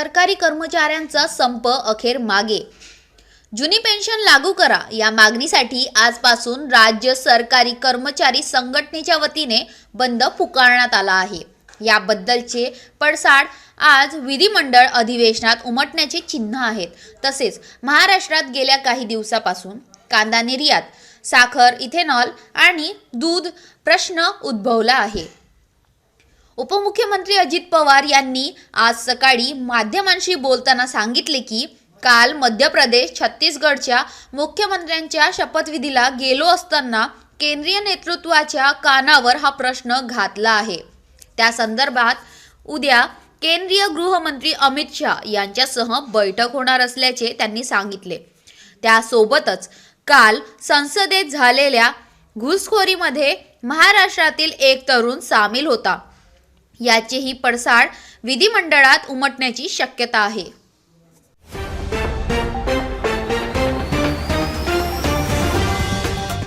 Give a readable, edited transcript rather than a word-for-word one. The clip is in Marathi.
सरकारी कर्मचाऱ्यांचा संप अखेर मागे। जुनी पेन्शन लागू करा या मागणीसाठी आजपासून राज्य सरकारी कर्मचारी संघटनेच्या वतीने बंद पुकारण्यात आला आहे। याबद्दलचे पडसाद आज विधिमंडळ अधिवेशनात उमटण्याचे चिन्ह आहेत। तसेच महाराष्ट्रात गेल्या काही दिवसापासून कांदा निर्यात, साखर, इथेनॉल आणि दूध प्रश्न उद्भवला आहे। उपमुख्यमंत्री अजित पवार यांनी आज सकाळी माध्यमांशी बोलताना सांगितले की काल मध्य प्रदेश, छत्तीसगडच्या मुख्यमंत्र्यांच्या शपथविधीला गेलो असताना केंद्रीय नेतृत्वाच्या कानावर हा प्रश्न घातला आहे। त्या संदर्भात उद्या केंद्रीय गृहमंत्री अमित शाह यांच्यासह बैठक होणार असल्याचे त्यांनी सांगितले। त्यासोबतच काल संसदेत झालेल्या घुसखोरीमध्ये महाराष्ट्रातील एक तरुण सामील होता। याचेही पडसाद विधिमंडळात उमटण्याची शक्यता आहे।